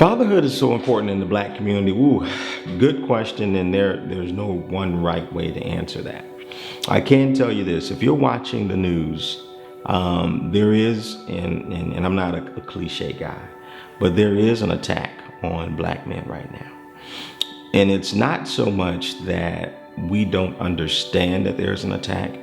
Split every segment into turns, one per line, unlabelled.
Fatherhood is so important in the Black community. Ooh, good question, and there's no one right way to answer that. I can tell you this: if you're watching the news, there is, and I'm not a cliche guy, but there is an attack on Black men right now, and it's not so much that we don't understand that there's an attack.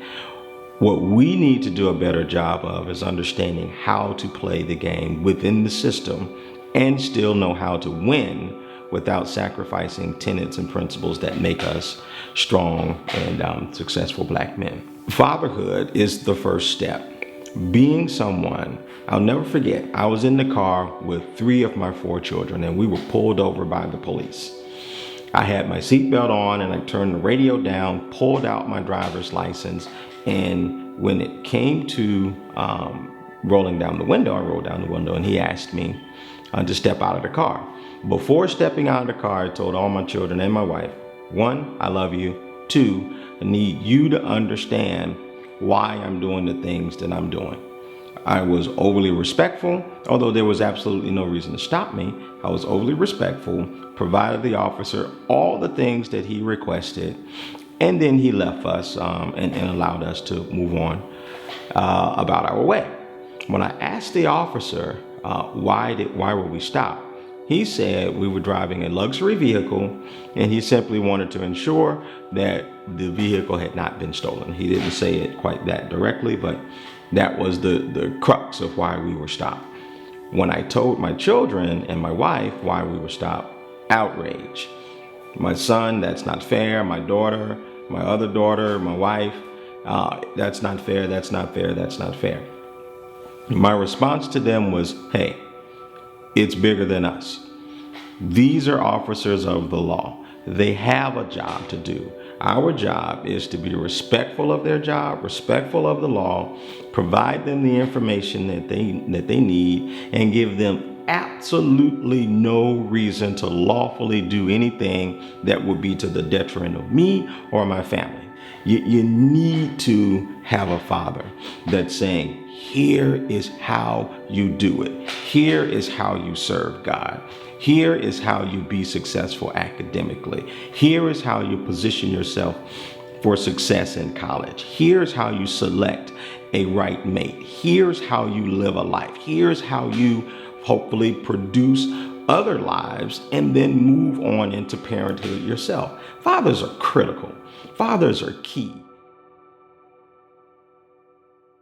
What we need to do a better job of is understanding how to play the game within the system and still know how to win without sacrificing tenets and principles that make us strong and successful Black men. Fatherhood is the first step. Being someone, I'll never forget, I was in the car with 3 of my 4 children and we were pulled over by the police. I had my seatbelt on and I turned the radio down, pulled out my driver's license, and when it came to rolling down the window, I rolled down the window and he asked me to step out of the car. Before stepping out of the car, I told all my children and my wife, 1, I love you. 2, I need you to understand why I'm doing the things that I'm doing. I was overly respectful, although there was absolutely no reason to stop me. I was overly respectful, provided the officer all the things that he requested, and then he left us and allowed us to move on about our way. When I asked the officer why were we stopped, he said we were driving a luxury vehicle and he simply wanted to ensure that the vehicle had not been stolen. He didn't say it quite that directly, but that was the crux of why we were stopped. When I told my children and my wife why we were stopped, outrage. My son, that's not fair. My daughter, my other daughter, my wife, that's not fair, that's not fair, that's not fair. My response to them was, hey, it's bigger than us. These are officers of the law. They have a job to do. Our job is to be respectful of their job, respectful of the law, provide them the information that they need, and give them absolutely no reason to lawfully do anything that would be to the detriment of me or my family. You need to have a father that's saying, here is how you do it. Here is how you serve God. Here is how you be successful academically. Here is how you position yourself for success in college. Here's how you select a right mate. Here's how you live a life. Here's how you hopefully produce other lives and then move on into parenthood yourself. Fathers are critical. Fathers are key.